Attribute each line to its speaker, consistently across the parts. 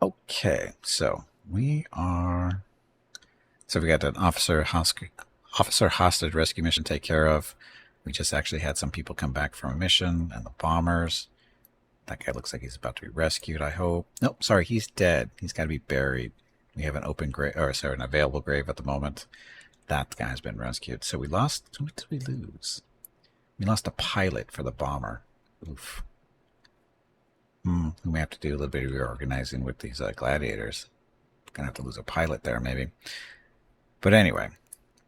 Speaker 1: Okay, so we are. So we got an officer hostage rescue mission to take care of. We just actually had some people come back from a mission, and the bombers. That guy looks like he's about to be rescued, I hope. Nope, sorry, he's dead. He's got to be buried. We have an open grave, or sorry, an available grave at the moment. That guy's been rescued. So we lost. What did we lose? We lost a pilot for the bomber. Oof. We may have to do a little bit of reorganizing with these gladiators. Gonna have to lose a pilot there, maybe. But anyway,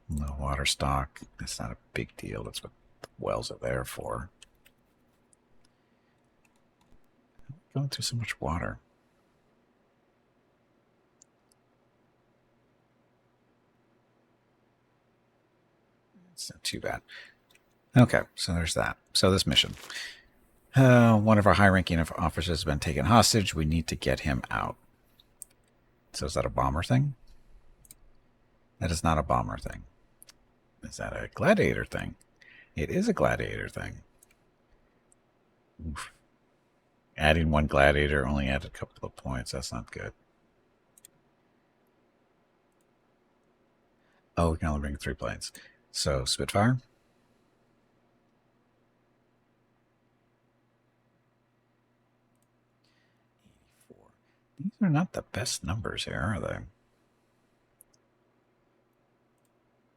Speaker 1: no water stock. That's not a big deal. That's what the wells are there for. Going through so much water. It's not too bad. Okay, so there's that. So this mission. One of our high-ranking officers has been taken hostage. We need to get him out. So is that a bomber thing? That is not a bomber thing. Is that a gladiator thing? It is a gladiator thing. Oof. Adding one gladiator only added a couple of points. That's not good. Oh, we can only bring 3 planes. So Spitfire. These are not the best numbers here, are they?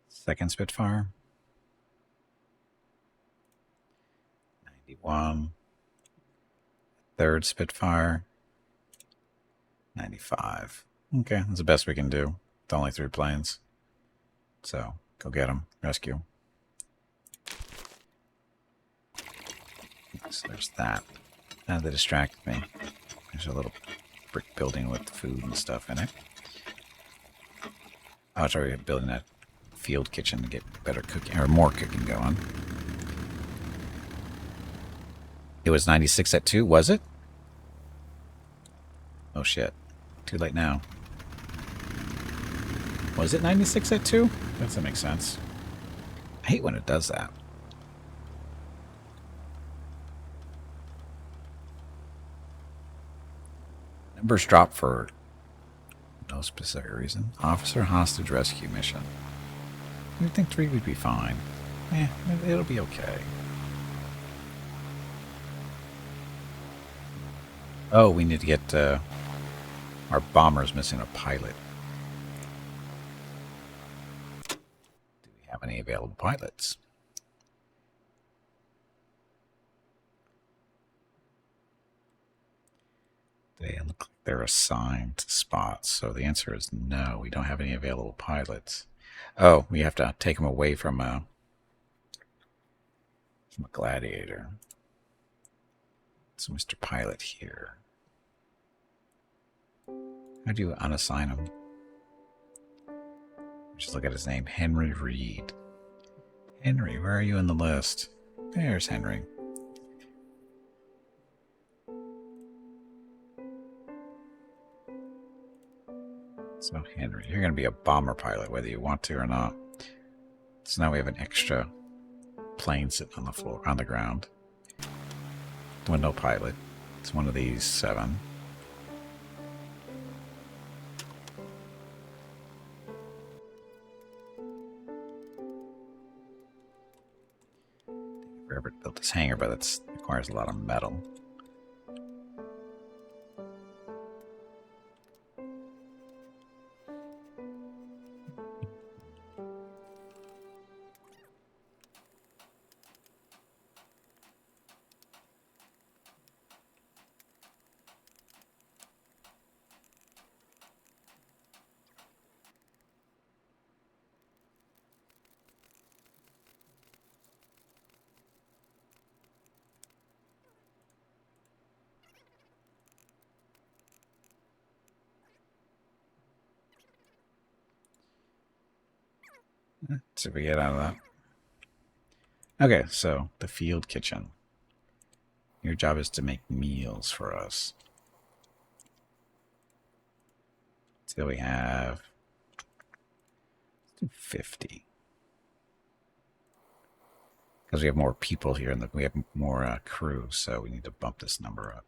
Speaker 1: Second Spitfire. 91. Third Spitfire. 95. Okay, that's the best we can do. It's only 3 planes. So, go get them. Rescue. So there's that. Now they distract me. There's a little brick building with food and stuff in it. Oh, sorry, building that field kitchen to get better cooking, or more cooking going. It was 96 at 2, was it? Oh shit. Too late now. Was it 96 at 2? That doesn't make sense. I hate when it does that. Numbers drop for no specific reason. Officer hostage rescue mission. You'd think 3 would be fine. It'll be okay. Oh, we need to get our bombers missing a pilot. Do we have any available pilots? They look like they're assigned spots, so the answer is no. We don't have any available pilots. Oh, we have to take them away from a gladiator. So Mr. Pilot here. How do you unassign him? Just look at his name, Henry Reed. Henry, where are you in the list? There's Henry. So Henry, you're going to be a bomber pilot, whether you want to or not. So now we have an extra plane sitting on the floor, on the ground. With no pilot. It's one of these 7. Forever to build this hangar, but that requires a lot of metal. Let's see if we get out of that. Okay, so the field kitchen. Your job is to make meals for us. So we have 50. Because we have more people here and we have more crew, so we need to bump this number up.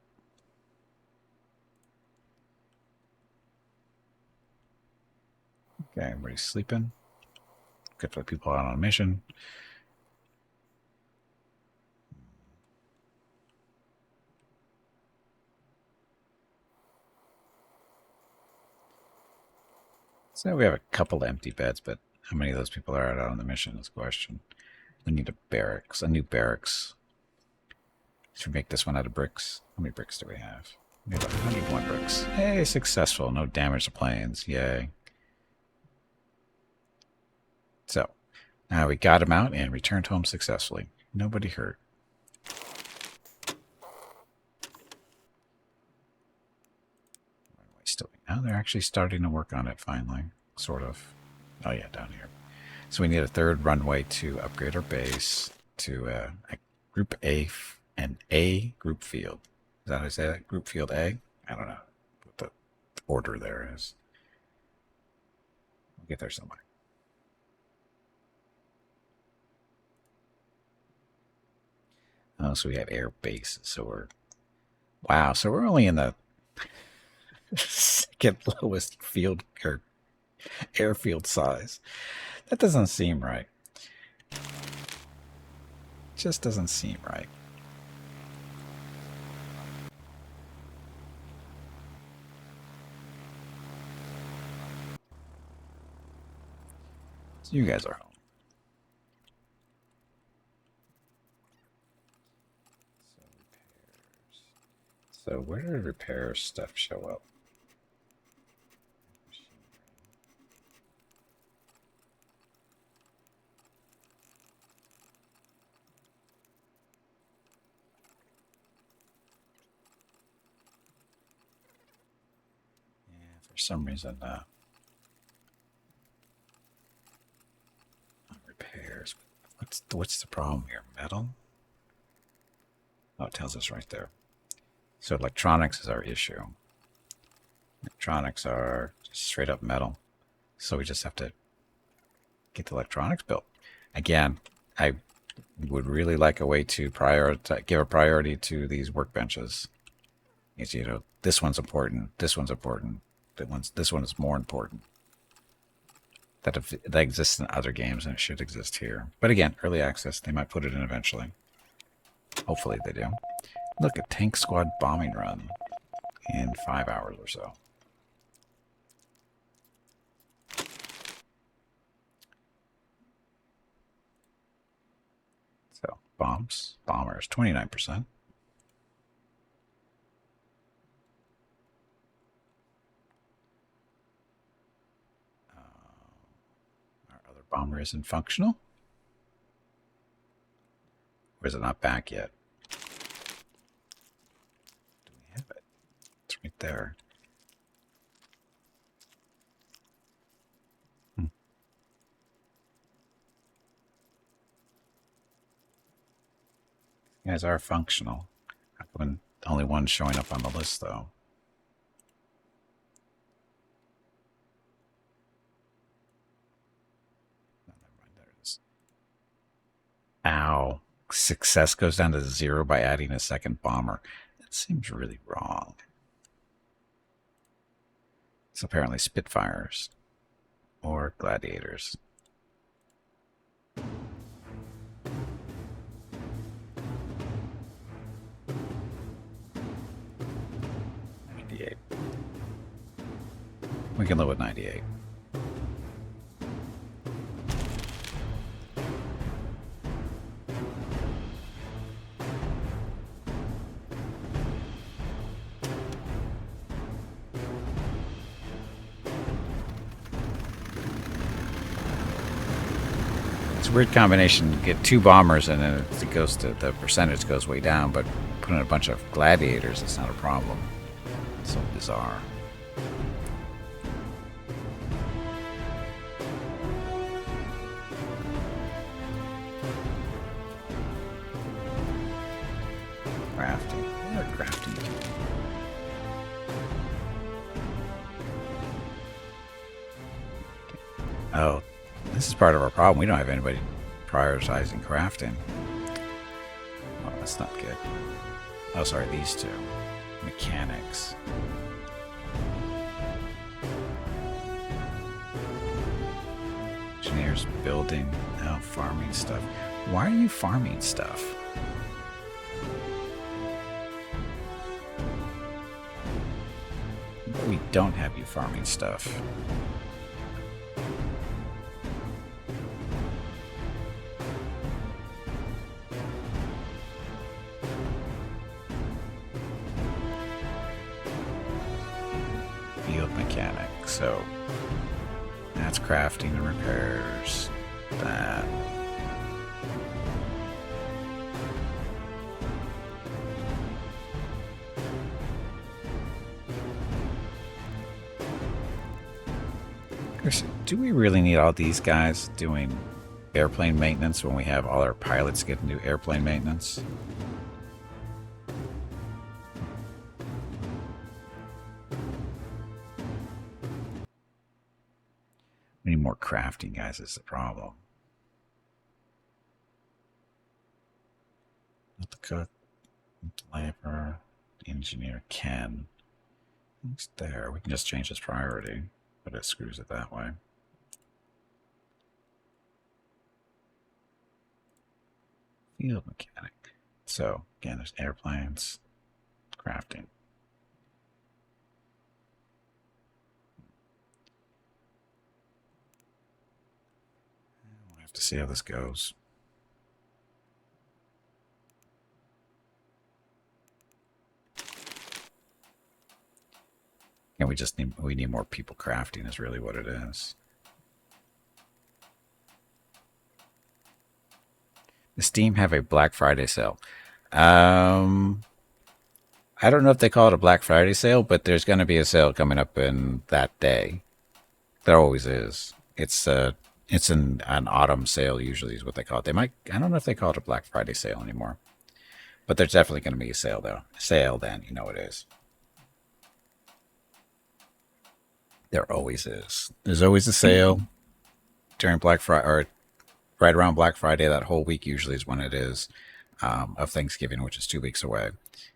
Speaker 1: Okay, everybody's sleeping. Good for the people out on a mission. So we have a couple empty beds, but how many of those people are out on the mission is the question. We need a barracks, a new barracks. Should we make this one out of bricks? How many bricks do we have? We have 101 bricks. Hey, successful. No damage to planes. Yay. So, now we got him out and returned home successfully. Nobody hurt. Still, now they're actually starting to work on it finally. Sort of. Oh yeah, down here. So we need a third runway to upgrade our base to a Group A and A group field. Is that how I say that? Group field A? I don't know what the order there is. We'll get there somewhere. Oh, so we have air bases. So we're wow. So we're only in the second lowest field or airfield size. That doesn't seem right. Just doesn't seem right. So you guys are home. So where did repair stuff show up? Yeah, for some reason, repairs. What's the problem here? Metal? Oh, it tells us right there. So electronics is our issue. Electronics are just straight up metal. So we just have to get the electronics built. Again, I would really like a way to give a priority to these workbenches. Because, you know, this one's important, this one's important, this one is more important. That exists in other games and it should exist here. But again, early access, they might put it in eventually. Hopefully they do. Look, a tank squad bombing run in 5 hours or so. So, bombers, 29%. Our other bomber isn't functional. Or is it not back yet? Do we have it? It's right there. You guys are functional. How come only one's showing up on the list, though? Oh, never mind, there it is. Ow. Success goes down to 0 by adding a second bomber. That seems really wrong. It's apparently Spitfires or Gladiators. 98. We can live with 98. It's a weird combination. You get 2 bombers and then it goes to the percentage goes way down, but putting a bunch of gladiators, it's not a problem. It's so bizarre. Crafting. What are crafting? Oh, this is part of our problem. We don't have anybody prioritizing crafting. Oh, that's not good. Oh, sorry, these two. Mechanics. engineers building, oh, farming stuff. Why are you farming stuff? We don't have you farming stuff. Field mechanic, so that's crafting and repairs. That. Do we really need all these guys doing airplane maintenance when we have all our pilots getting to do airplane maintenance? We need more crafting guys is the problem. Not the cook, not the laborer, the engineer can. It's there. We can just change his priority, but it screws it that way. Field mechanic. So again, there's airplanes, crafting. We'll have to see how this goes. And we need more people crafting is really what it is. Does Steam have a Black Friday sale? I don't know if they call it a Black Friday sale, but there's going to be a sale coming up in that day. There always is. It's an autumn sale usually is what they call it. I don't know if they call it a Black Friday sale anymore, but there's definitely going to be a sale though. Sale then, you know it is. There always is. There's always a sale during Black Friday or right around Black Friday. That whole week usually is when it is of Thanksgiving, which is 2 weeks away.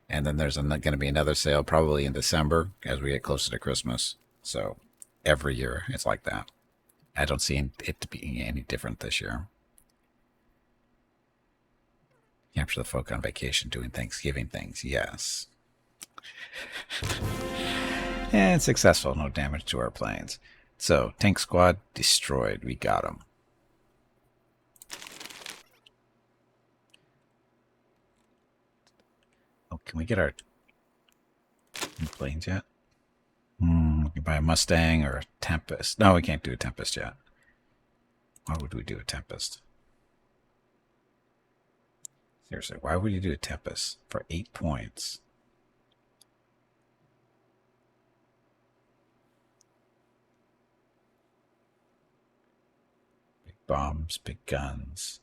Speaker 1: And then there's going to be another sale probably in December as we get closer to Christmas. So every year it's like that. I don't see it to be any different this year. Capture the folk on vacation doing Thanksgiving things. Yes. And successful. No damage to our planes. So tank squad destroyed. We got them. Oh, can we get our planes yet? We can buy a Mustang or a Tempest. No, we can't do a Tempest yet. Why would we do a Tempest? Seriously, why would you do a Tempest for 8 points? Big bombs, big guns.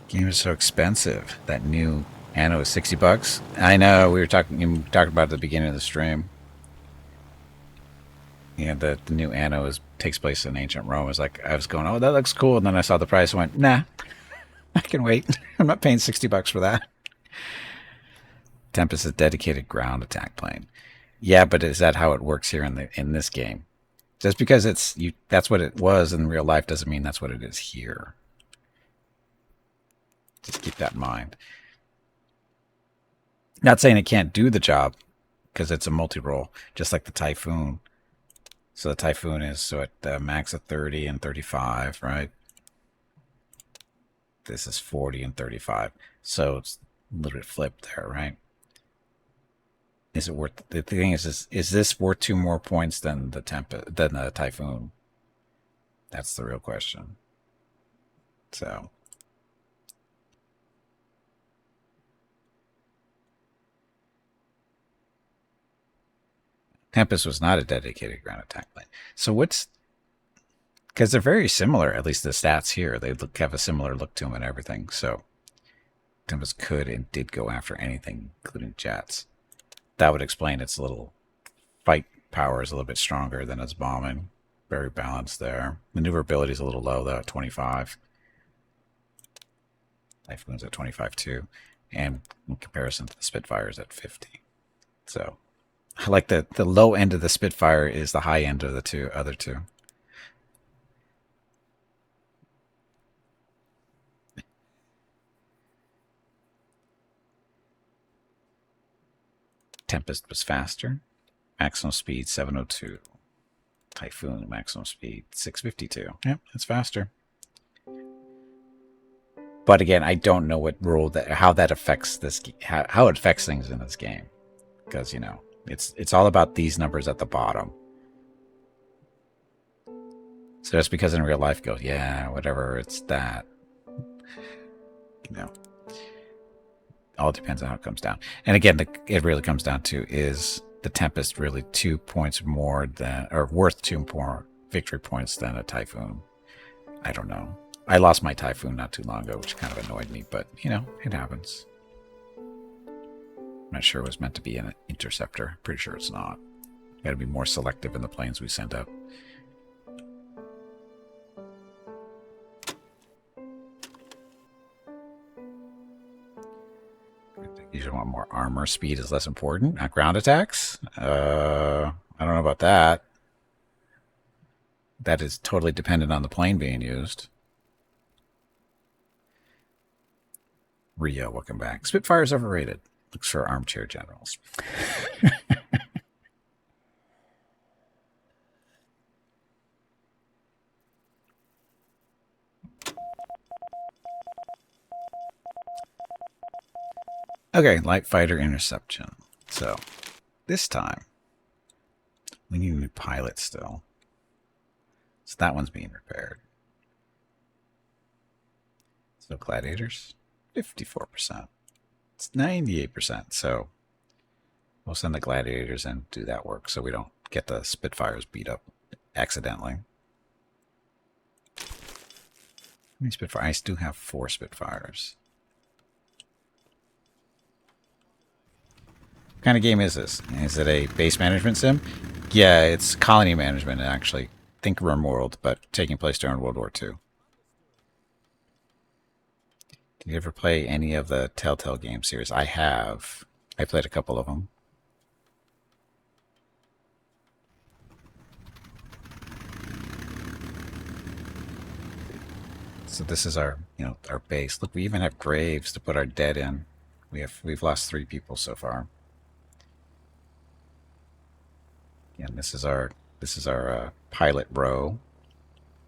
Speaker 1: Game is so expensive. That new Anno is $60. I know we were talking about it at the beginning of the stream. Yeah, the new Anno takes place in ancient Rome. I was going, oh, that looks cool, and then I saw the price and went, nah, I can wait. I'm not paying $60 for that. Tempest is a dedicated ground attack plane. Yeah, but is that how it works here in this game? Just because that's what it was in real life doesn't mean that's what it is here. Just keep that in mind. Not saying it can't do the job, because it's a multi-role, just like the Typhoon. So the Typhoon is at the max of 30 and 35, right? This is 40 and 35. So it's a little bit flipped there, right? Is it worth? The thing is this worth 2 more points than the Typhoon? That's the real question. So. Tempest was not a dedicated ground attack plane. So because they're very similar, at least the stats here. They have a similar look to them and everything. So Tempest could and did go after anything, including jets. That would explain its little fight power is a little bit stronger than its bombing. Very balanced there. Maneuverability is a little low though, at 25. Typhoon's at 25 too. and in comparison to the Spitfires at 50. So I like the low end of the Spitfire is the high end of the other two. Tempest was faster. Maximum speed 702. Typhoon maximum speed 652. Yep, it's faster. But again, I don't know how that affects this, how it affects things in this game, because it's all about these numbers at the bottom. So just because in real life goes, yeah, whatever, it's that. All depends on how it comes down. And again, it really comes down to, is the Tempest really 2 points more than, or worth 2 more victory points than a Typhoon? I don't know. I lost my Typhoon not too long ago, which kind of annoyed me, but it happens. I'm not sure it was meant to be an interceptor. Pretty sure it's not. Got to be more selective in the planes we send up. You want more armor. Speed is less important. Not ground attacks? I don't know about that. That is totally dependent on the plane being used. Rio, welcome back. Spitfire's overrated. Looks for armchair generals. Okay, light fighter interception. So, this time, we need a new pilot still. So that one's being repaired. So gladiators, 54%. It's 98%. So we'll send the gladiators and do that work so we don't get the Spitfires beat up accidentally. How many Spitfires? I do have 4 Spitfires. What kind of game is this? Is it a base management sim? Yeah, it's colony management, actually. Think RimWorld, but taking place during World War II. Did you ever play any of the Telltale game series? I have. I played a couple of them. So this is our, our base. Look, we even have graves to put our dead in. We've lost 3 people so far. And this is our pilot row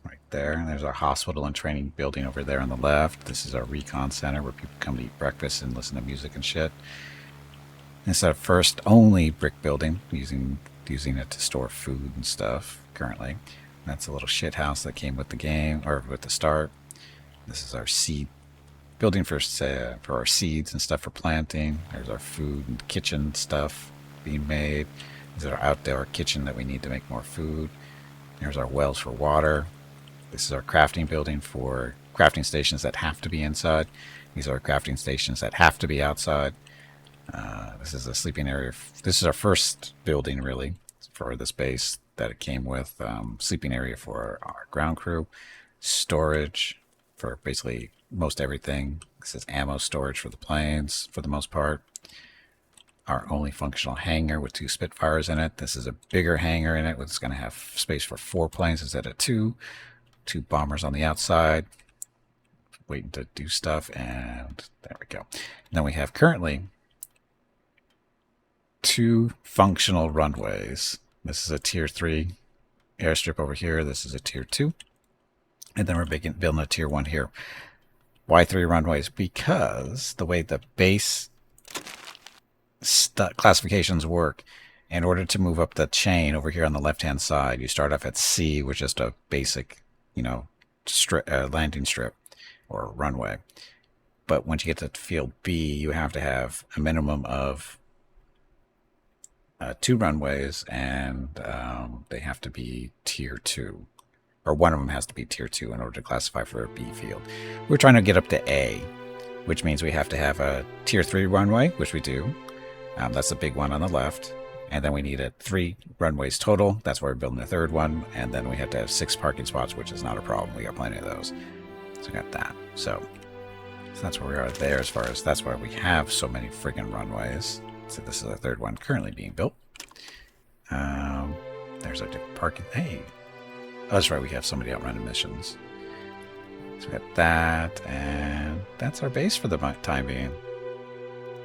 Speaker 1: right there. And there's our hospital and training building over there on the left. This is our recon center where people come to eat breakfast and listen to music and shit. This is our first only brick building, using it to store food and stuff currently. And that's a little shit house that came with the game, or with the start. This is our seed building for our seeds and stuff for planting. There's our food and kitchen stuff being made. This is our outdoor kitchen that we need to make more food. There's our wells for water. This is our crafting building for crafting stations that have to be inside. These are crafting stations that have to be outside. This is a sleeping area. This is our first building, really, for this base that it came with. Sleeping area for our ground crew. Storage for basically most everything. This is ammo storage for the planes, for the most part. Our only functional hangar with 2 Spitfires in it. This is a bigger hangar in it. It's going to have space for 4 planes instead of 2. 2 bombers on the outside, waiting to do stuff, and there we go. And then we have currently 2 functional runways. This is a tier 3 airstrip over here. This is a tier 2. And then we're building a tier 1 here. Why 3 runways? Because the way the base classifications work, in order to move up the chain over here on the left-hand side, you start off at C, which is just a basic, landing strip or runway. But once you get to field B, you have to have a minimum of 2 runways, and they have to be tier 2. Or one of them has to be tier 2 in order to classify for a B field. We're trying to get up to A, which means we have to have a tier 3 runway, which we do. That's the big one on the left. And then we need 3 runways total. That's why we're building the 3rd one. And then we have to have 6 parking spots, which is not a problem. We got plenty of those. So we got that. So So that's where we are there as far as that's why we have so many friggin' runways. So this is our third one currently being built. There's our different parking. Hey, oh, that's right. We have somebody out running missions. So we got that, and that's our base for the time being.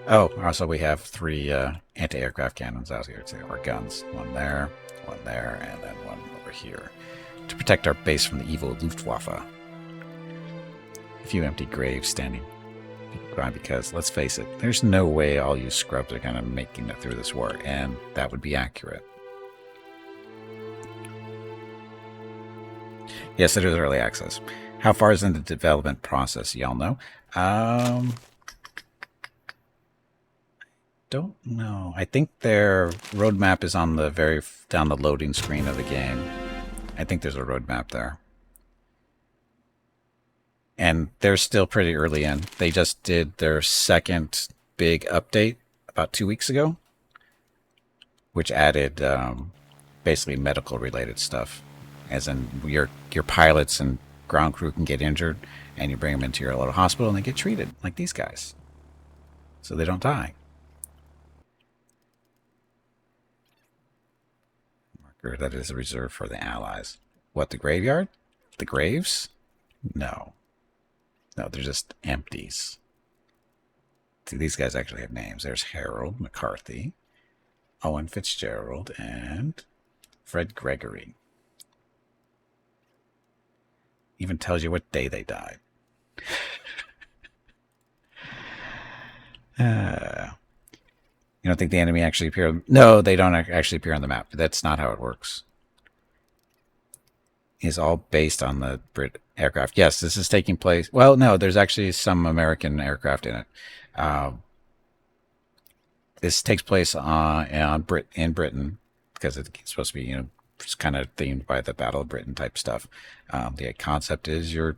Speaker 1: Oh, also we have 3 anti-aircraft cannons out here too, or guns. One there, and then one over here to protect our base from the evil Luftwaffe. A few empty graves standing by because, let's face it, there's no way all you scrubs are going to making it through this war, and that would be accurate. Yes, it is early access. How far is in the development process? Y'all know? Don't know. I think their roadmap is on the down the loading screen of the game. I think there's a roadmap there. And they're still pretty early in. They just did their second big update about 2 weeks ago, which added basically medical related stuff, as in your pilots and ground crew can get injured, and you bring them into your little hospital and they get treated like these guys, so they don't die. Marker that is reserved for the Allies. What, the graveyard? The graves? No, they're just empties. See, these guys actually have names. There's Harold McCarthy, Owen Fitzgerald, and Fred Gregory. Even tells you what day they died. You don't think the enemy actually appear? No, they don't actually appear on the map. That's not how it works. It's all based on the Brit aircraft. Yes, this is taking place. Well, no, there's actually some American aircraft in it. This takes place in Britain because it's supposed to be, it's kind of themed by the Battle of Britain type stuff. The concept is you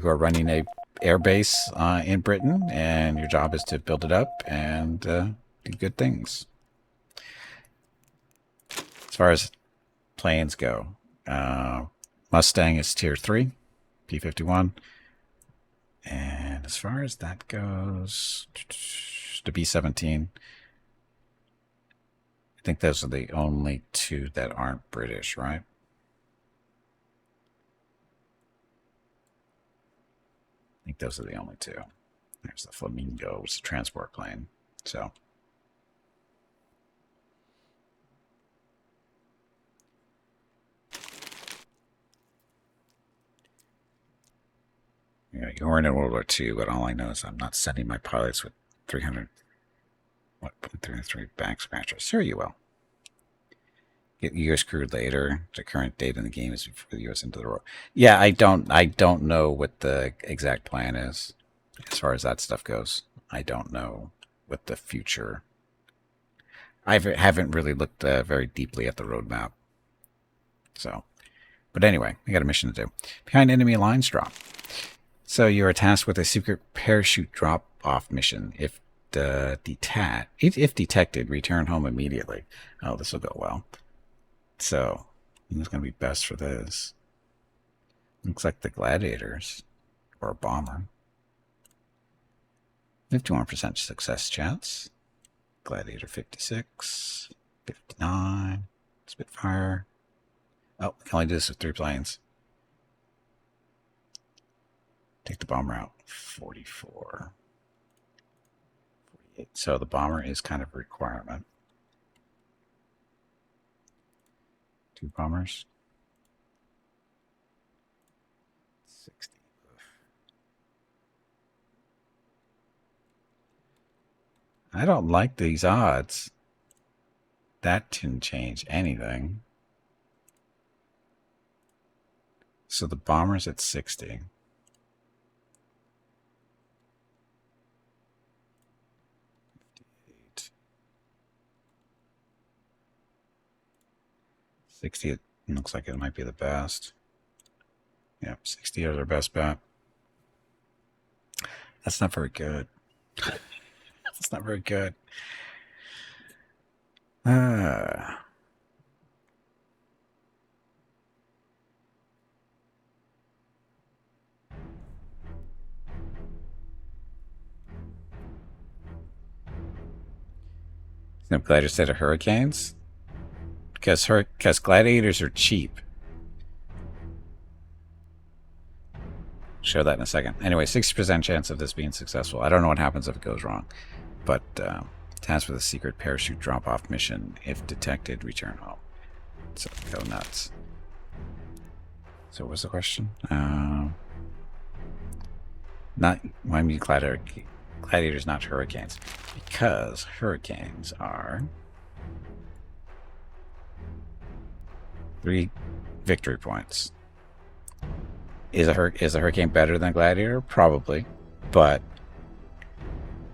Speaker 1: are running a air base in Britain, and your job is to build it up and do good things. As far as planes go, Mustang is tier 3, P-51. And as far as that goes, the B-17, I think those are the only 2 that aren't British, right? I think those are the only 2. There's the Flamingo, which is a transport plane. So, yeah, you weren't in World War II, but all I know is I'm not sending my pilots with 303 back scratchers. Sure, you will. Get U.S. crew later. The current date in the game is before the U.S. into the war. Yeah, I don't know what the exact plan is as far as that stuff goes. I don't know what the future. I haven't really looked very deeply at the roadmap. So, but anyway, we got a mission to do. Behind enemy lines drop. So you are tasked with a secret parachute drop-off mission. If detected, return home immediately. Oh, this will go well. So, who's going to be best for this? Looks like the Gladiators, or a bomber. 51% success chance. Gladiator 56, 59, Spitfire. Oh, we can only do this with 3 planes. Take the bomber out. 44. 48. So the bomber is kind of a requirement. 2 bombers. 60. I don't like these odds. That didn't change anything. So the bomber's at 60. 60, it looks like it might be the best. Yep, 60 is our best bet. That's not very good. That's not very good. I'm glad you said hurricanes. Because gladiators are cheap. Show that in a second. Anyway, 60% chance of this being successful. I don't know what happens if it goes wrong. But task with a secret parachute drop-off mission. If detected, return home. So go nuts. So what was the question? Not why me gladiators, not hurricanes, because hurricanes are 3 victory points. Is a hurricane better than gladiator? Probably, but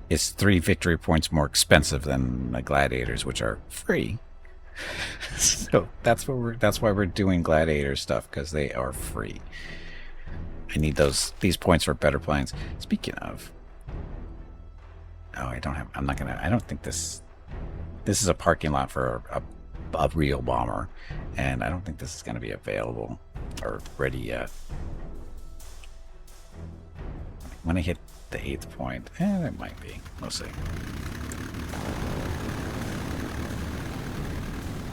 Speaker 1: it's 3 victory points more expensive than the gladiators, which are free. So that's why we're doing gladiator stuff, because they are free. I need these points for better planes. Speaking of, oh, I don't think this is a parking lot for a real bomber, and I don't think this is gonna be available or ready yet. When I hit the 8th point, it might be. We'll see.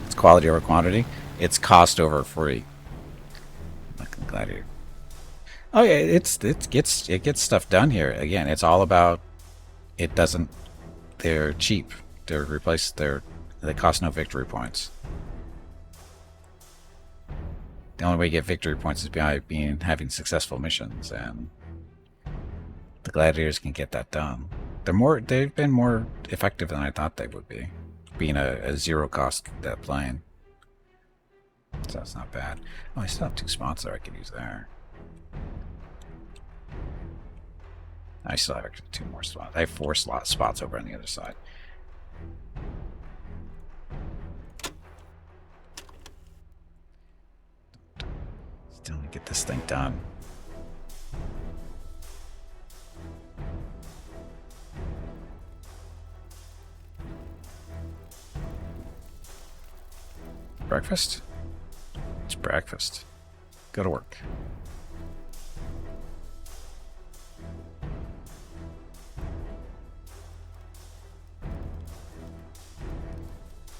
Speaker 1: It's quality over quantity. It's cost over free. Like gladiator. Oh yeah, it gets stuff done here. Again, it's all about it doesn't. They're cheap. They cost no victory points. The only way you get victory points is by having successful missions, and the gladiators can get that done. They've been more effective than I thought they would be, being a zero cost plane. So that's not bad. Oh, I still have 2 spots there I could use there. I still have actually 2 more spots. I have 4 spots over on the other side. Still need to get this thing done. Breakfast? It's breakfast. Go to work.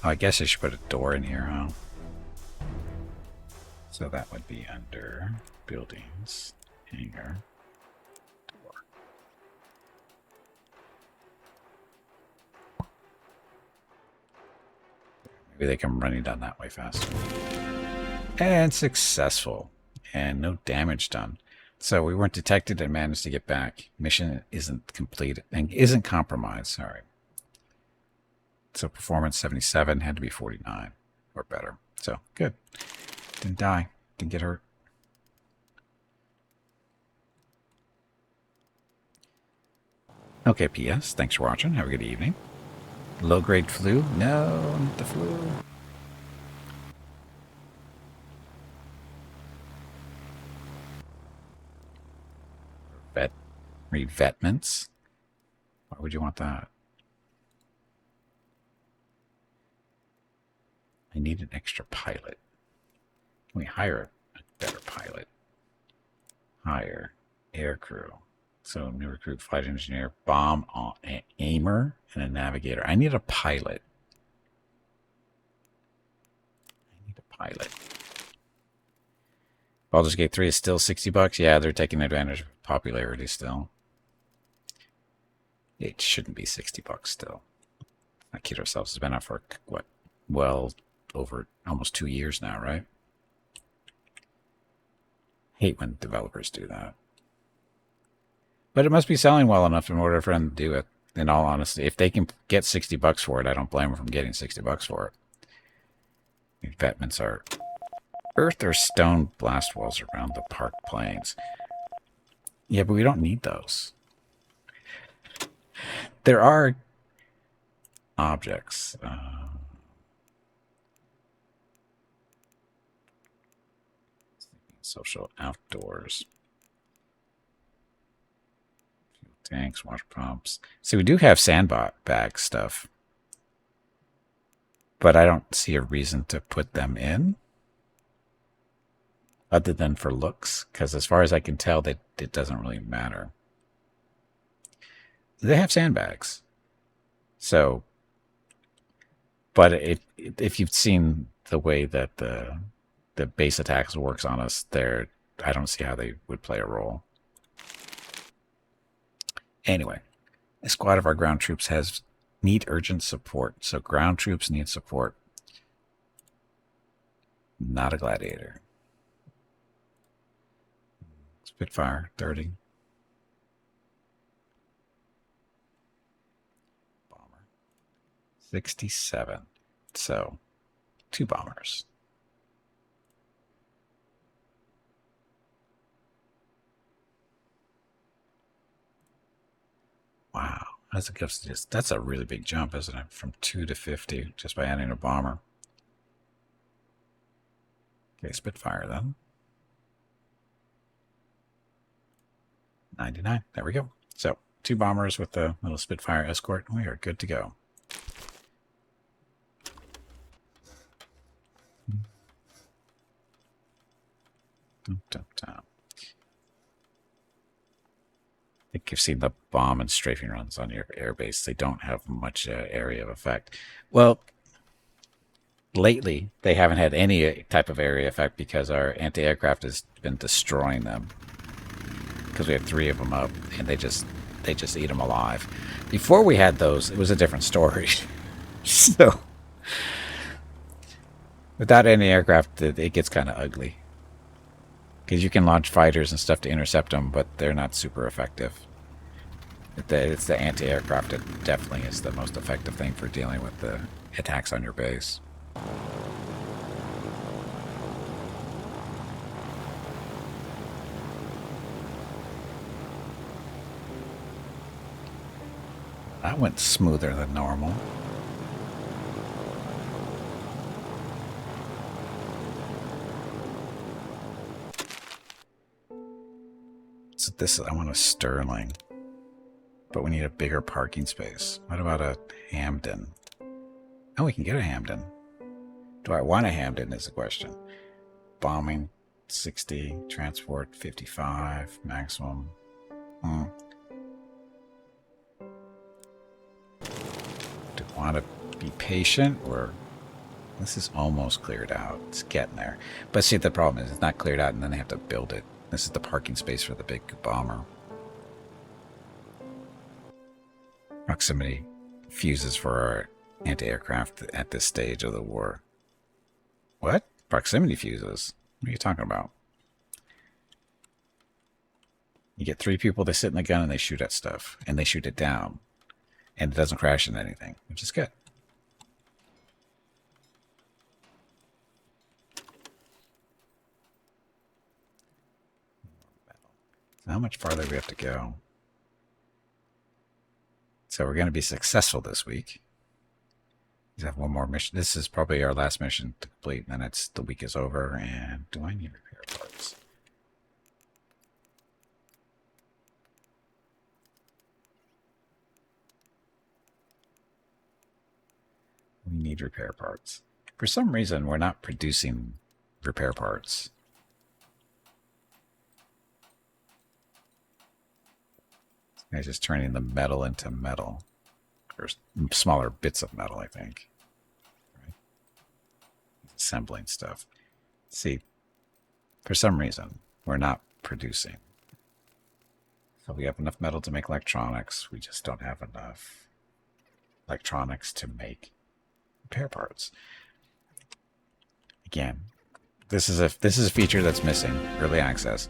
Speaker 1: Oh, I guess I should put a door in here, huh? So that would be under buildings, hangar, door. Maybe they come running down that way faster. And successful. And no damage done. So we weren't detected and managed to get back. Mission isn't completed and isn't compromised. Sorry. So performance 77 had to be 49 or better. So good. Didn't die. Didn't get hurt. Okay, P.S. Thanks for watching. Have a good evening. Low-grade flu? No, not the flu. Revetments? Why would you want that? I need an extra pilot. Can we hire a better pilot? Hire air crew. So new recruit, flight engineer, bomb aimer, and a navigator. I need a pilot. Baldur's Gate 3 is still $60. Yeah, they're taking advantage of popularity still. It shouldn't be $60 still. Not kid ourselves. It's been out for what? Well, over almost 2 years now, right? Hate when developers do that. But it must be selling well enough in order for them to do it. In all honesty, if they can get $60 for it, I don't blame them from getting $60 for it. These vetments are earth or stone blast walls around the park plains. Yeah, but we don't need those. There are objects. Social outdoors. Fuel tanks, water pumps. See, we do have sandbag stuff. But I don't see a reason to put them in. Other than for looks. Because as far as I can tell, it doesn't really matter. They have sandbags. So But if you've seen the way that the base attacks works on us, there, I don't see how they would play a role. Anyway, a squad of our ground troops need urgent support. So ground troops need support. Not a gladiator. Spitfire, 30. Bomber, 67. So, 2 bombers. Wow, that's a really big jump, isn't it? From 2 to 50 just by adding a bomber. Okay, Spitfire then. 99. There we go. So 2 bombers with the little Spitfire escort. We are good to go. Dum, dum, dum. I think you've seen the bomb and strafing runs on your airbase. They don't have much area of effect. Well, lately they haven't had any type of area effect because our anti-aircraft has been destroying them. Because we have 3 of them up, and they just eat them alive. Before we had those, it was a different story. So, without any aircraft, it gets kind of ugly. Because you can launch fighters and stuff to intercept them, but they're not super effective. It's the anti-aircraft that definitely is the most effective thing for dealing with the attacks on your base. That went smoother than normal. So this, I want a Sterling. But we need a bigger parking space. What about a Hamden? Oh, we can get a Hamden. Do I want a Hamden is the question. Bombing, 60. Transport, 55. Maximum. Do I want to be patient, or... This is almost cleared out. It's getting there. But see, the problem is it's not cleared out and then they have to build it. This is the parking space for the big bomber. Proximity fuses for our anti-aircraft at this stage of the war. What? Proximity fuses? What are you talking about? You get 3 people, they sit in the gun and they shoot at stuff. And they shoot it down. And it doesn't crash into anything, which is good. So how much farther do we have to go? So we're going to be successful this week. We have one more mission. This is probably our last mission to complete, and then the week is over. And do I need repair parts? We need repair parts. For some reason, we're not producing repair parts. This guy's just turning the metal into metal. Or smaller bits of metal, I think. Right? Assembling stuff. See, for some reason, we're not producing. So we have enough metal to make electronics. We just don't have enough electronics to make repair parts. Again, this is a feature that's missing. Early access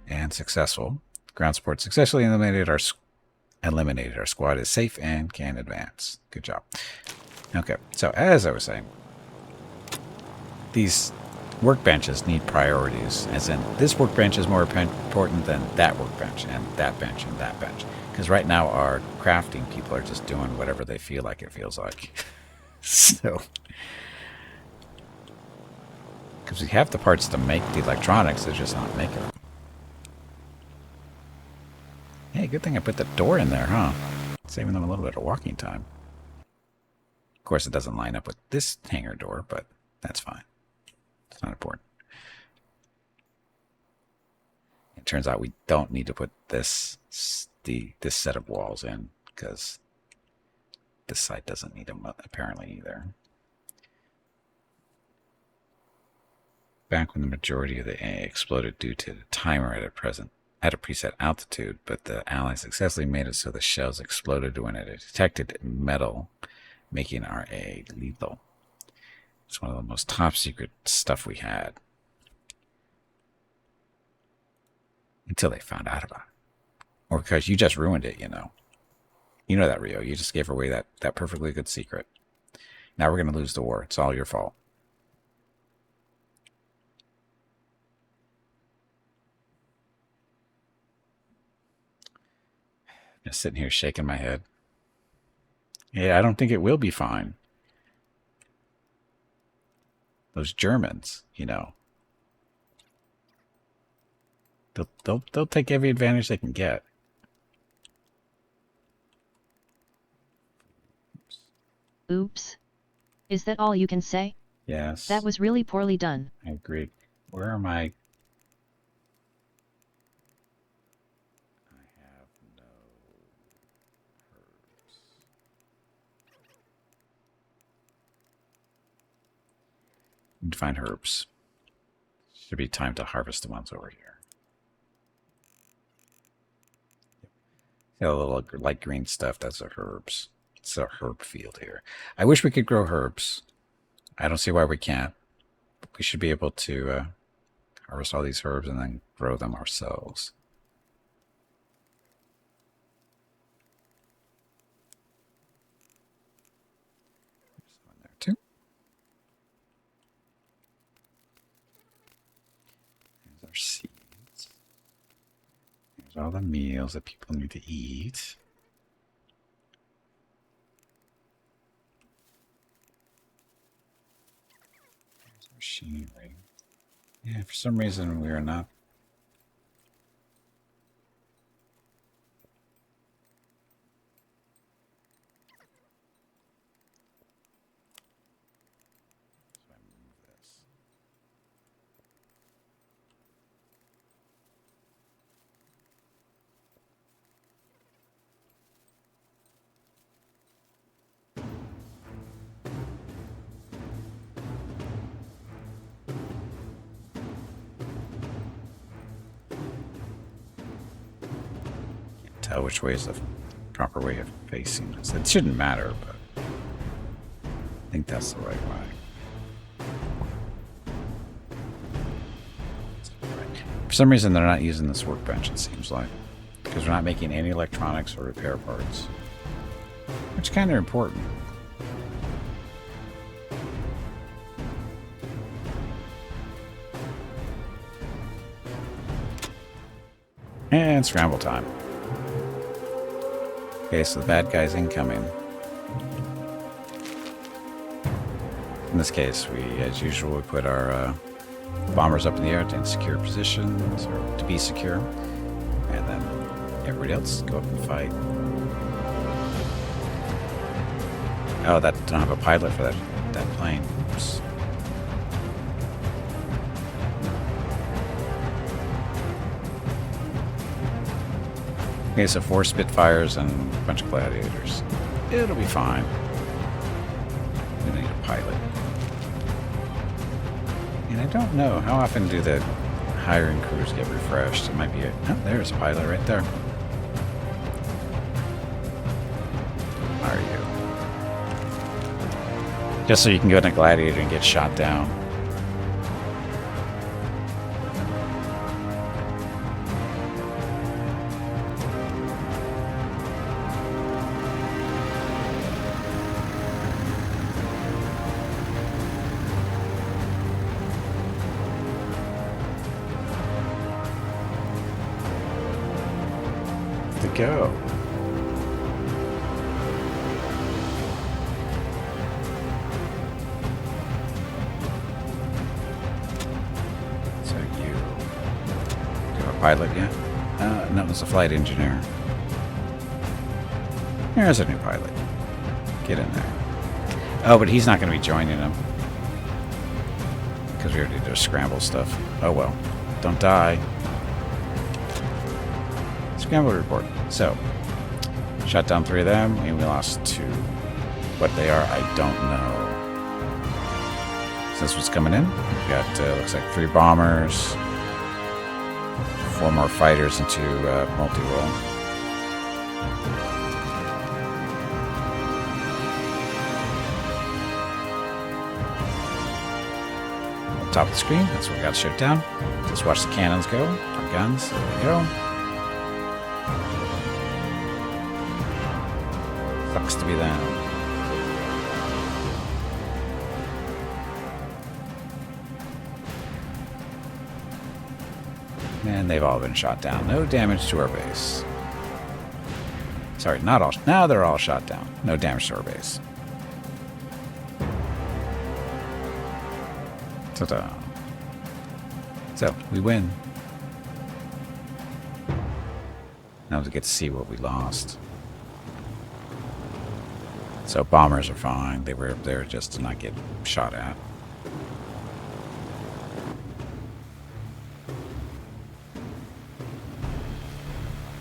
Speaker 1: and successful. Ground support successfully eliminated our squad is safe and can advance. Good job. Okay, so as I was saying, these workbenches need priorities, as in this workbench is more important than that workbench and that bench and that bench. Because right now our crafting people are just doing whatever they feel like, it feels like. So, because we have the parts to make the electronics, they're just not making them. Hey, good thing I put the door in there, huh? Saving them a little bit of walking time. Of course, it doesn't line up with this hangar door, but that's fine. It's not important. It turns out we don't need to put this set of walls in, because this side doesn't need them apparently either. Back when the majority of the A exploded due to the timer at a preset altitude, but the Allies successfully made it so the shells exploded when it detected metal, making our A lethal. It's one of the most top secret stuff we had. Until they found out about it. Or because you just ruined it, you know. You know that, Rio. You just gave away that perfectly good secret. Now we're going to lose the war. It's all your fault. Just sitting here shaking my head. Yeah, I don't think it will be fine. Those Germans, you know. They'll take every advantage they can get.
Speaker 2: Oops. Is that all you can say?
Speaker 1: Yes.
Speaker 2: That was really poorly done.
Speaker 1: I agree. Where am I? I have no herbs. Need to find herbs. Should be time to harvest the ones over here. Got a little light green stuff. That's the herbs. It's a herb field here. I wish we could grow herbs. I don't see why we can't. But we should be able to harvest all these herbs and then grow them ourselves. There's one there too. There's our seeds. There's all the meals that people need to eat. Machinery. Yeah, for some reason we are not. So I move this. Tell which way is the proper way of facing this. It shouldn't matter, but I think that's the right way. For some reason, they're not using this workbench, it seems like, because we're not making any electronics or repair parts, which is kind of important. And scramble time. Okay, so the bad guy's incoming. In this case, we, as usual, we put our bombers up in the air to secure positions, or to be secure. And then everybody else go up and fight. Oh, that don't have a pilot for that plane. Oops. Okay, so 4 Spitfires and a bunch of Gladiators. It'll be fine. We need a pilot. And I don't know, how often do the hiring crews get refreshed? It might be oh, there's a pilot right there. Are you? Just so you can go in a Gladiator and get shot down. Go. So you have a pilot yet? No, it's a flight engineer. There's a new pilot. Get in there. Oh, but he's not going to be joining them because we already did scramble stuff. Oh well, don't die. Scramble report. So, shot down 3 of them, and we lost 2. What they are, I don't know. So this was coming in. We got, looks like 3 bombers, 4 more fighters, and 2 multi-role. Top of the screen, that's what we got to shoot down. Just watch the cannons go, our guns, there we go. Sucks to be them. And they've all been shot down. No damage to our base. Sorry, not all. Now they're all shot down. No damage to our base. Ta-da. So, we win. Now we get to see what we lost. So, bombers are fine. They were there just to not get shot at.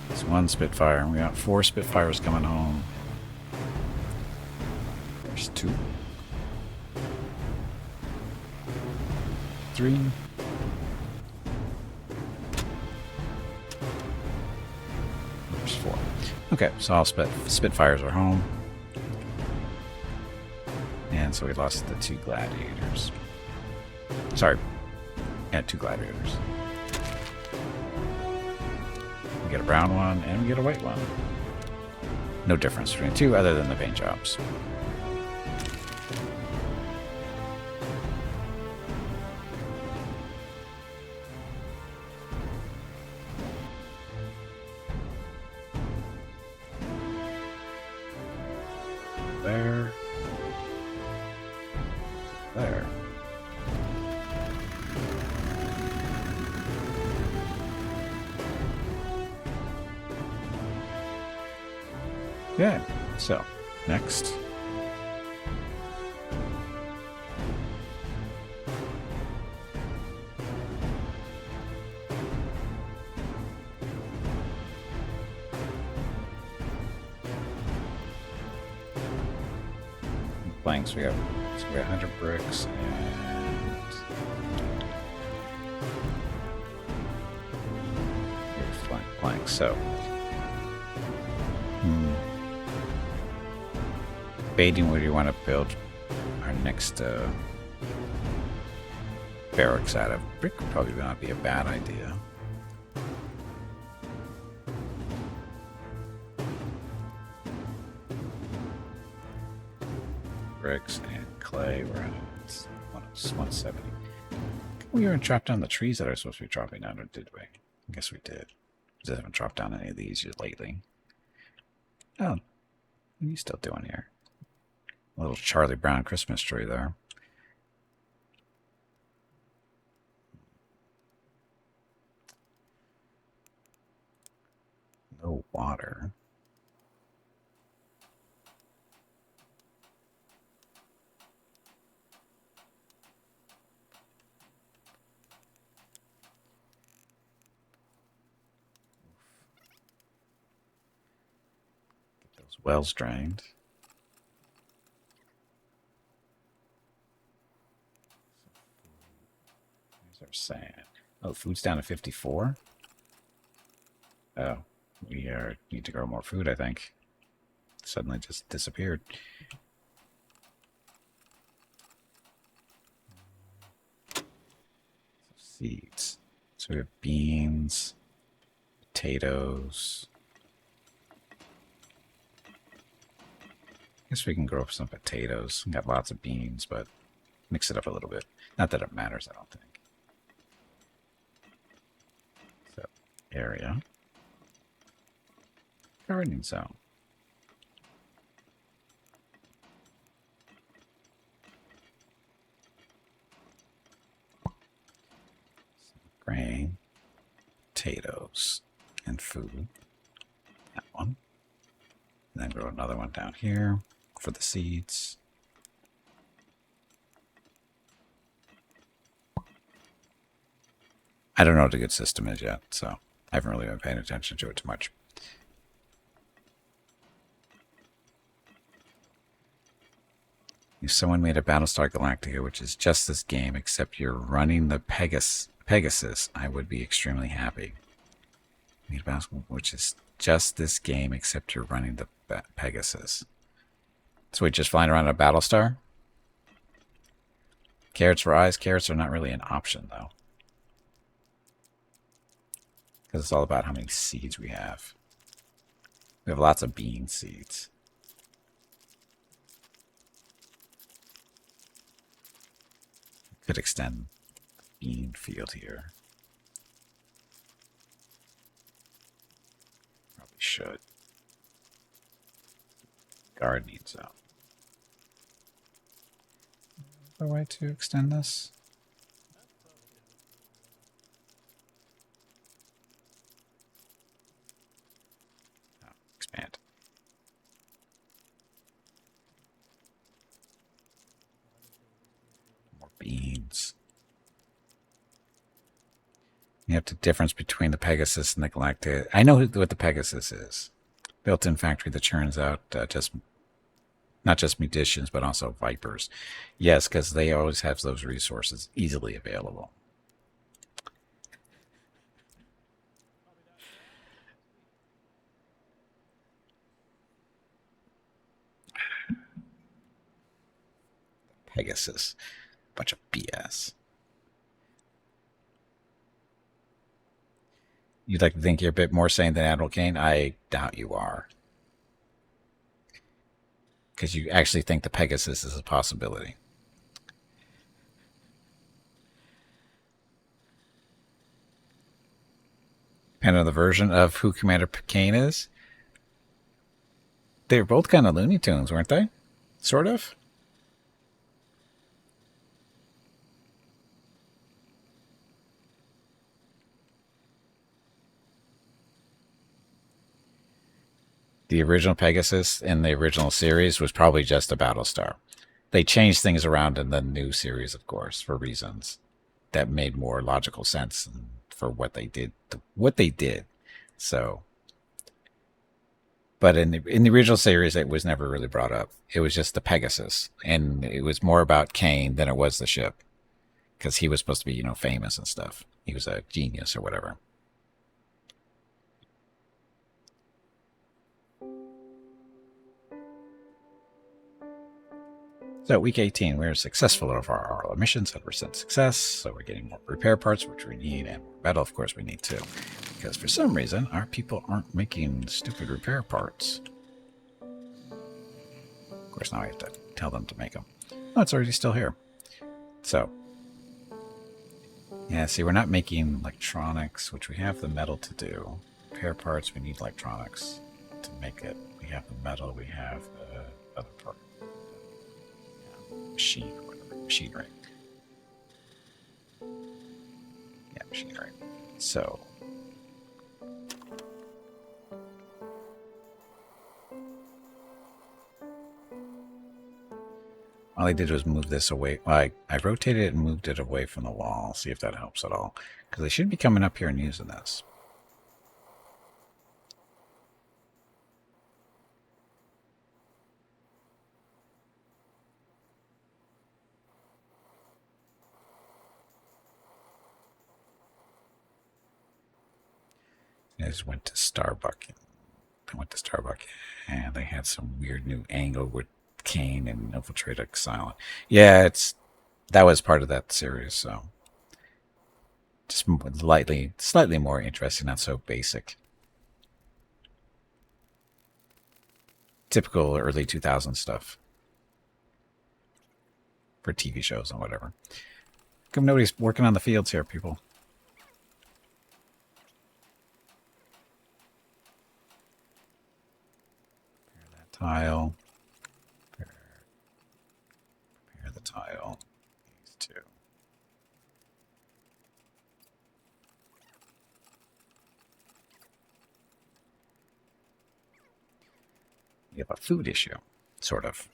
Speaker 1: It's 1 Spitfire. We got 4 Spitfires coming home. There's 2. 3. There's 4. Okay, so all Spitfires are home. And so we lost the 2 Gladiators. Sorry. Yeah, 2 Gladiators. We get a brown one and we get a white one. No difference between the 2 other than the paint jobs. There. There. Okay, so next. Planks, we got 100 bricks and planks. So debating where you want to build our next barracks out of. Brick would probably not be a bad idea. Bricks and clay. We're at 170. We haven't chopped down the trees that are supposed to be dropping down, or did we? I guess we did. We just haven't chopped down any of these lately. Oh, what are you still doing here? A little Charlie Brown Christmas tree there. No water. Get those wells drained. There's our sand. Oh, food's down to 54. Oh, we need to grow more food, I think. Suddenly just disappeared. Seeds. So we have beans, potatoes. I guess we can grow up some potatoes. We got lots of beans, but mix it up a little bit. Not that it matters, I don't think. So, area. Gardening zone. Grain, potatoes, and food. That one. And then grow another one down here for the seeds. I don't know what a good system is yet, so I haven't really been paying attention to it too much. If someone made a Battlestar Galactica, which is just this game, except you're running the Pegasus, I would be extremely happy. Made a Battlestar, which is just this game, except you're running the Pegasus. So we just flying around a Battlestar? Carrots for eyes. Carrots are not really an option, though. Because it's all about how many seeds we have. We have lots of bean seeds. Could extend the bean field here. Probably should. Gardening zone. Is there a way to extend this? Oh, expand. More beans. You have the difference between the Pegasus and the Galactica. I know what the Pegasus is. Built-in factory that churns out not just munitions, but also Vipers. Yes, because they always have those resources easily available. Pegasus. Bunch of BS. You'd like to think you're a bit more sane than Admiral Kane? I doubt you are. Because you actually think the Pegasus is a possibility. Depending on the version of who Commander Kane is. They were both kind of Looney Tunes, weren't they? Sort of. The original Pegasus in the original series was probably just a Battlestar. They changed things around in the new series, of course, for reasons that made more logical sense for what they did. So, but in the original series, it was never really brought up. It was just the Pegasus, and it was more about Kane than it was the ship, because he was supposed to be, famous and stuff. He was a genius or whatever. So week 18, we're successful of our missions, 100% success. So we're getting more repair parts, which we need, and more metal, of course, we need too. Because for some reason, our people aren't making stupid repair parts. Of course, now I have to tell them to make them. Oh, it's already still here. So, yeah, see, we're not making electronics, which we have the metal to do. Repair parts, we need electronics to make it. We have the metal, we have the other part. Machine or whatever. Machinery. Yeah, machinery. So. All I did was move this away. Well, I rotated it and moved it away from the wall. See if that helps at all. Because they should be coming up here and using this. I just went to Starbucks. And they had some weird new angle with Kane and infiltrated Silent. Yeah, that was part of that series, so just slightly more interesting, not so basic. Typical early 2000s stuff for TV shows and whatever. Come, nobody's working on the fields here, people. Tile. Prepare the tile. These two. We have a food issue, sort of.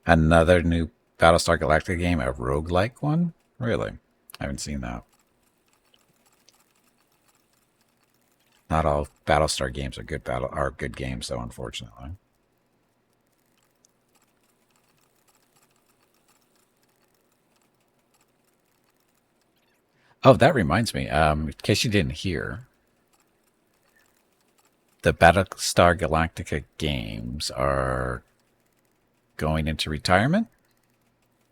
Speaker 1: Another new Battlestar Galactica game, a roguelike one? Really? I haven't seen that. Not all Battlestar games are good games, though, unfortunately. Oh, that reminds me. In case you didn't hear, the Battlestar Galactica games are going into retirement,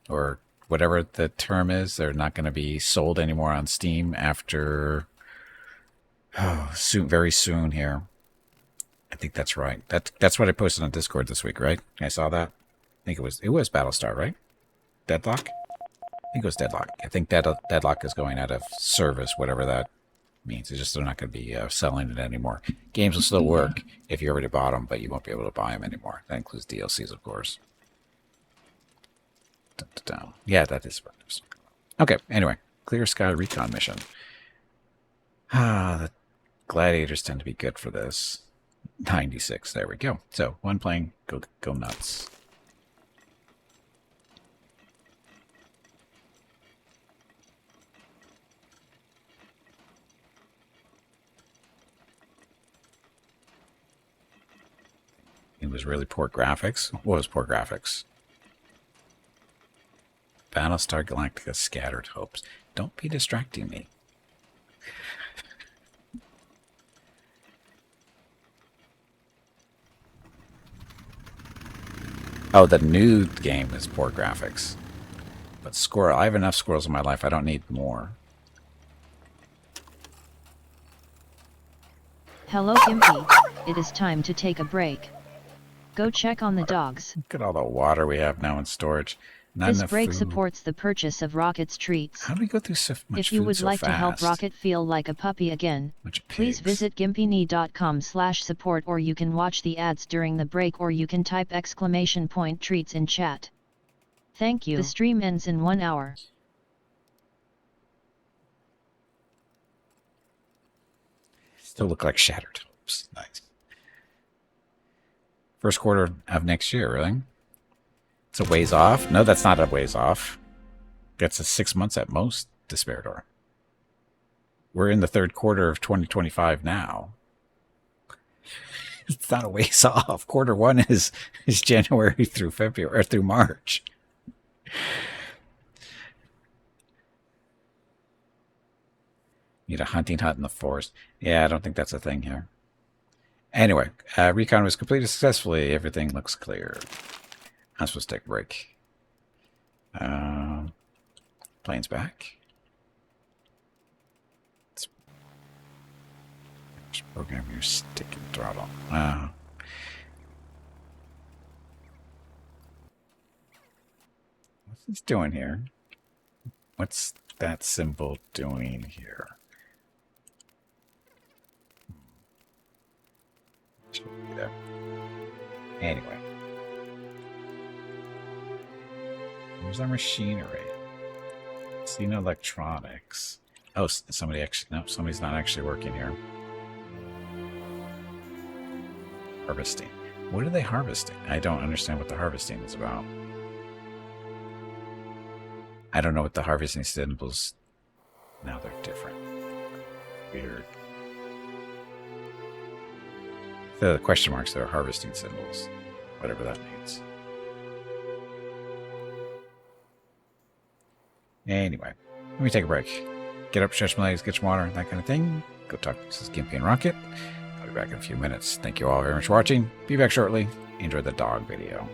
Speaker 1: or whatever the term is. They're not going to be sold anymore on Steam after soon, very soon here. I think that's right. That's what I posted on Discord this week, right? I saw that. I think it was Battlestar, right? Deadlock? I think it was Deadlock. I think Deadlock is going out of service, whatever that means. It's just they're not going to be selling it anymore. Games will still work if you already bought them, but you won't be able to buy them anymore. That includes DLCs, of course. Dun, dun, dun. Yeah, that is. Okay, anyway. Clear Sky Recon mission. The gladiators tend to be good for this. 96. There we go. So, one plane, go nuts. It was really poor graphics. What was poor graphics? Battlestar Galactica Scattered Hopes. Don't be distracting me. Oh, the new game is poor graphics. But squirrel, I have enough squirrels in my life. I don't need more.
Speaker 2: Hello, Gimpy. It is time to take a break. Go check on the dogs.
Speaker 1: Look at all the water we have now in storage. Not
Speaker 2: This
Speaker 1: enough
Speaker 2: break
Speaker 1: food.
Speaker 2: supports the purchase of Rocket's treats.
Speaker 1: How do we go through so much
Speaker 2: If you
Speaker 1: food
Speaker 2: would
Speaker 1: so
Speaker 2: like
Speaker 1: fast?
Speaker 2: to help Rocket feel like a puppy again,
Speaker 1: Bunch of
Speaker 2: please
Speaker 1: pigs.
Speaker 2: visit gimpyne.com/support, or you can watch the ads during the break, or you can type !treats in chat. Thank you. The stream ends in 1 hour.
Speaker 1: Still look like shattered hopes. Nice. First quarter of next year, really? It's a ways off? No, that's not a ways off. That's a 6 months at most, Despairador. We're in the third quarter of 2025 now. It's not a ways off. Quarter one is January through February, or through March. Need a hunting hut in the forest. Yeah, I don't think that's a thing here. Anyway, recon was completed successfully. Everything looks clear. I'm supposed to take a break. Plane's back. Let's program your stick and throttle. What's this doing here? What's that symbol doing here? Should be there. Anyway. Where's our machinery? See no electronics. Oh, somebody's not actually working here. Harvesting. What are they harvesting? I don't understand what the harvesting is about. I don't know what the harvesting symbols. Now they're different. Weird. The question marks, they're harvesting symbols. Whatever that means. Anyway, let me take a break. Get up, stretch my legs, get some water, that kind of thing. Go talk to Mrs. Gimpy and Rocket. I'll be back in a few minutes. Thank you all very much for watching. Be back shortly. Enjoy the dog video.